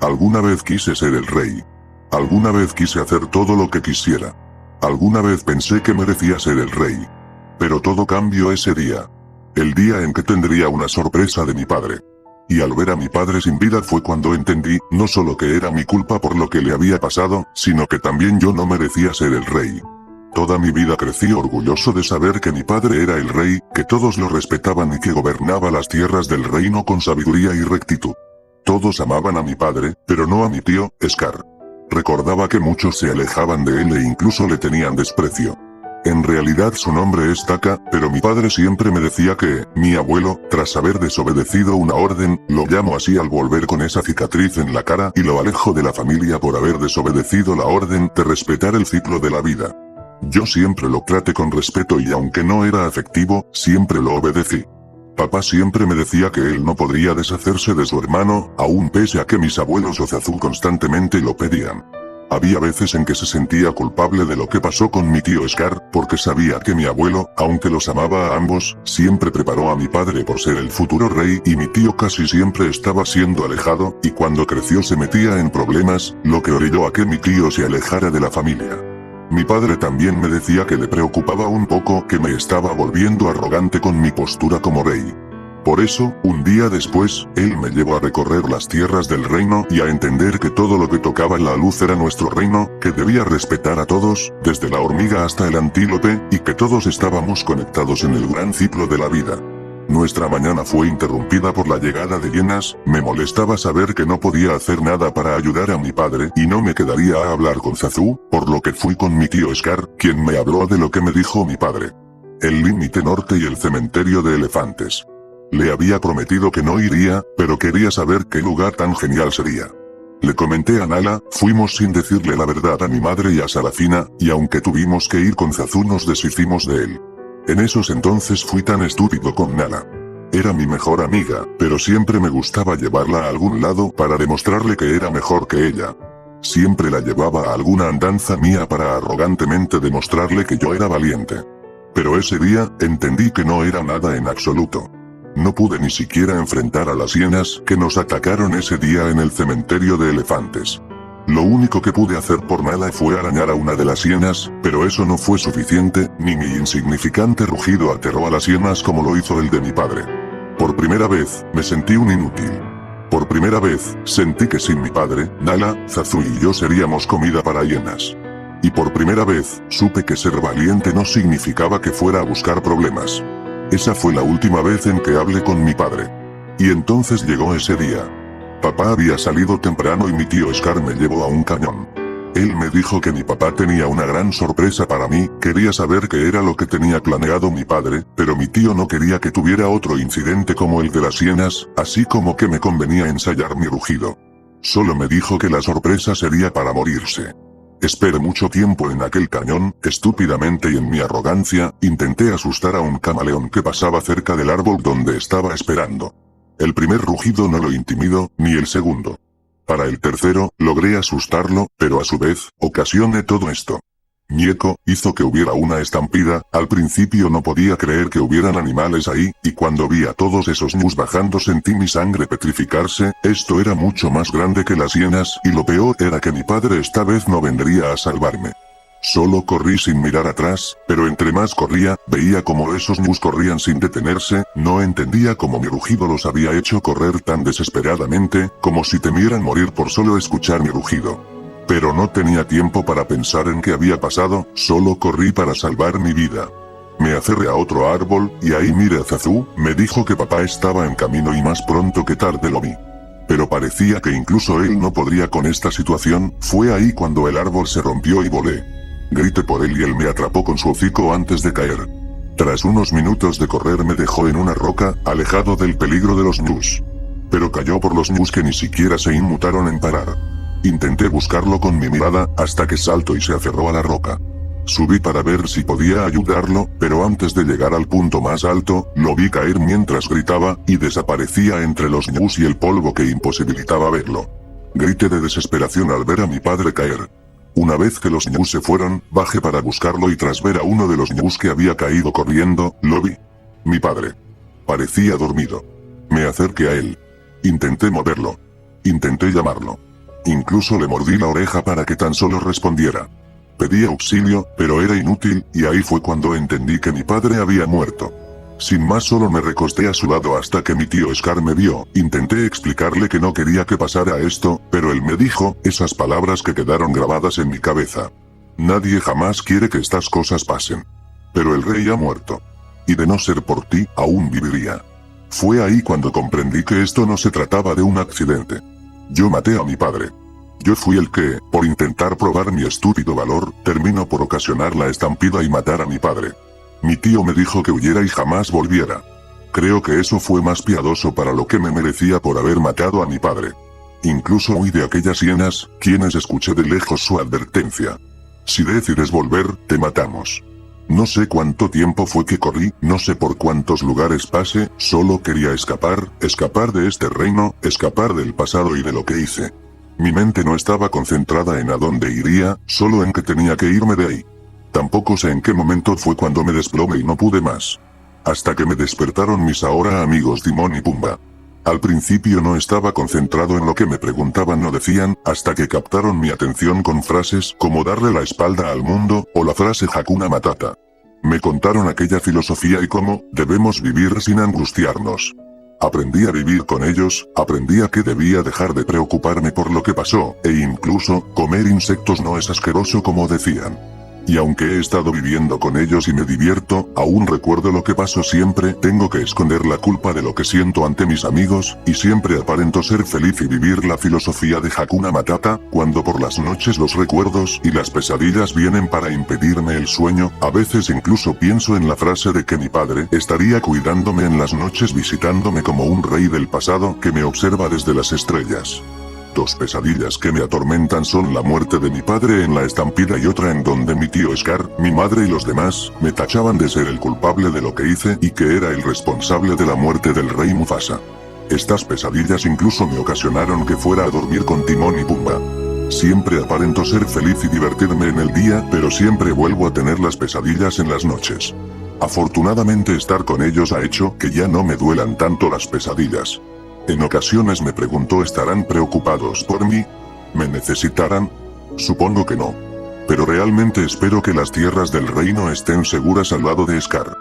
Alguna vez quise ser el rey. Alguna vez quise hacer todo lo que quisiera. Alguna vez pensé que merecía ser el rey. Pero todo cambió ese día. El día en que tendría una sorpresa de mi padre. Y al ver a mi padre sin vida fue cuando entendí, no solo que era mi culpa por lo que le había pasado, sino que también yo no merecía ser el rey. Toda mi vida crecí orgulloso de saber que mi padre era el rey, que todos lo respetaban y que gobernaba las tierras del reino con sabiduría y rectitud. Todos amaban a mi padre, pero no a mi tío, Scar. Recordaba que muchos se alejaban de él e incluso le tenían desprecio. En realidad su nombre es Taka, pero mi padre siempre me decía que, mi abuelo, tras haber desobedecido una orden, lo llamo así al volver con esa cicatriz en la cara y lo alejo de la familia por haber desobedecido la orden de respetar el ciclo de la vida. Yo siempre lo traté con respeto y aunque no era afectivo, siempre lo obedecí. Papá siempre me decía que él no podría deshacerse de su hermano, aún pese a que mis abuelos Ozazu constantemente lo pedían. Había veces en que se sentía culpable de lo que pasó con mi tío Scar, porque sabía que mi abuelo, aunque los amaba a ambos, siempre preparó a mi padre por ser el futuro rey y mi tío casi siempre estaba siendo alejado, y cuando creció se metía en problemas, lo que orilló a que mi tío se alejara de la familia. Mi padre también me decía que le preocupaba un poco que me estaba volviendo arrogante con mi postura como rey. Por eso, un día después, él me llevó a recorrer las tierras del reino y a entender que todo lo que tocaba la luz era nuestro reino, que debía respetar a todos, desde la hormiga hasta el antílope, y que todos estábamos conectados en el gran ciclo de la vida. Nuestra mañana fue interrumpida por la llegada de hienas, me molestaba saber que no podía hacer nada para ayudar a mi padre y no me quedaría a hablar con Zazu, por lo que fui con mi tío Scar, quien me habló de lo que me dijo mi padre. El límite norte y el cementerio de elefantes. Le había prometido que no iría, pero quería saber qué lugar tan genial sería. Le comenté a Nala, fuimos sin decirle la verdad a mi madre y a Sarafina, y aunque tuvimos que ir con Zazu nos deshicimos de él. En esos entonces fui tan estúpido con Nala. Era mi mejor amiga, pero siempre me gustaba llevarla a algún lado para demostrarle que era mejor que ella. Siempre la llevaba a alguna andanza mía para arrogantemente demostrarle que yo era valiente. Pero ese día, entendí que no era nada en absoluto. No pude ni siquiera enfrentar a las hienas que nos atacaron ese día en el cementerio de elefantes. Lo único que pude hacer por Nala fue arañar a una de las hienas, pero eso no fue suficiente, ni mi insignificante rugido aterró a las hienas como lo hizo el de mi padre. Por primera vez, me sentí un inútil. Por primera vez, sentí que sin mi padre, Nala, Zazu y yo seríamos comida para hienas. Y por primera vez, supe que ser valiente no significaba que fuera a buscar problemas. Esa fue la última vez en que hablé con mi padre. Y entonces llegó ese día. Papá había salido temprano y mi tío Scar me llevó a un cañón. Él me dijo que mi papá tenía una gran sorpresa para mí, quería saber qué era lo que tenía planeado mi padre, pero mi tío no quería que tuviera otro incidente como el de las hienas, así como que me convenía ensayar mi rugido. Solo me dijo que la sorpresa sería para morirse. Esperé mucho tiempo en aquel cañón, estúpidamente y en mi arrogancia, intenté asustar a un camaleón que pasaba cerca del árbol donde estaba esperando. El primer rugido no lo intimidó, ni el segundo. Para el tercero, logré asustarlo, pero a su vez, ocasioné todo esto. Mieko hizo que hubiera una estampida, al principio no podía creer que hubieran animales ahí, y cuando vi a todos esos ñus bajando sentí mi sangre petrificarse, esto era mucho más grande que las hienas, y lo peor era que mi padre esta vez no vendría a salvarme. Solo corrí sin mirar atrás, pero entre más corría, veía como esos ñus corrían sin detenerse, no entendía cómo mi rugido los había hecho correr tan desesperadamente, como si temieran morir por solo escuchar mi rugido. Pero no tenía tiempo para pensar en qué había pasado, solo corrí para salvar mi vida. Me aferré a otro árbol, y ahí miré a Zazu, me dijo que papá estaba en camino y más pronto que tarde lo vi. Pero parecía que incluso él no podría con esta situación, fue ahí cuando el árbol se rompió y volé. Grité por él y él me atrapó con su hocico antes de caer. Tras unos minutos de correr me dejó en una roca, alejado del peligro de los ñus. Pero cayó por los ñus que ni siquiera se inmutaron en parar. Intenté buscarlo con mi mirada, hasta que saltó y se aferró a la roca. Subí para ver si podía ayudarlo, pero antes de llegar al punto más alto, lo vi caer mientras gritaba, y desaparecía entre los ñus y el polvo que imposibilitaba verlo. Grité de desesperación al ver a mi padre caer. Una vez que los ñus se fueron, bajé para buscarlo y tras ver a uno de los ñus que había caído corriendo, lo vi. Mi padre. Parecía dormido. Me acerqué a él. Intenté moverlo. Intenté llamarlo. Incluso le mordí la oreja para que tan solo respondiera. Pedí auxilio, pero era inútil, y ahí fue cuando entendí que mi padre había muerto. Sin más solo me recosté a su lado hasta que mi tío Scar me vio. Intenté explicarle que no quería que pasara esto, pero él me dijo esas palabras que quedaron grabadas en mi cabeza. Nadie jamás quiere que estas cosas pasen. Pero el rey ha muerto. Y de no ser por ti, aún viviría. Fue ahí cuando comprendí que esto no se trataba de un accidente. Yo maté a mi padre. Yo fui el que, por intentar probar mi estúpido valor, terminó por ocasionar la estampida y matar a mi padre. Mi tío me dijo que huyera y jamás volviera. Creo que eso fue más piadoso para lo que me merecía por haber matado a mi padre. Incluso huí de aquellas hienas, quienes escuché de lejos su advertencia. Si decides volver, te matamos. No sé cuánto tiempo fue que corrí, no sé por cuántos lugares pasé, solo quería escapar de este reino, escapar del pasado y de lo que hice. Mi mente no estaba concentrada en a dónde iría, solo en que tenía que irme de ahí. Tampoco sé en qué momento fue cuando me desplomé y no pude más. Hasta que me despertaron mis ahora amigos Timón y Pumba. Al principio no estaba concentrado en lo que me preguntaban o decían, hasta que captaron mi atención con frases como darle la espalda al mundo, o la frase Hakuna Matata. Me contaron aquella filosofía y cómo debemos vivir sin angustiarnos. Aprendí a vivir con ellos, aprendí a que debía dejar de preocuparme por lo que pasó, e incluso, comer insectos no es asqueroso como decían. Y aunque he estado viviendo con ellos y me divierto, aún recuerdo lo que pasó siempre, tengo que esconder la culpa de lo que siento ante mis amigos, y siempre aparento ser feliz y vivir la filosofía de Hakuna Matata, cuando por las noches los recuerdos y las pesadillas vienen para impedirme el sueño, a veces incluso pienso en la frase de que mi padre estaría cuidándome en las noches visitándome como un rey del pasado que me observa desde las estrellas. Dos pesadillas que me atormentan son la muerte de mi padre en la estampida y otra en donde mi tío Scar, mi madre y los demás, me tachaban de ser el culpable de lo que hice y que era el responsable de la muerte del rey Mufasa. Estas pesadillas incluso me ocasionaron que fuera a dormir con Timón y Pumba. Siempre aparento ser feliz y divertirme en el día, pero siempre vuelvo a tener las pesadillas en las noches. Afortunadamente estar con ellos ha hecho que ya no me duelan tanto las pesadillas. En ocasiones me pregunto, ¿estarán preocupados por mí? ¿Me necesitarán? Supongo que no. Pero realmente espero que las tierras del reino estén seguras al lado de Scar.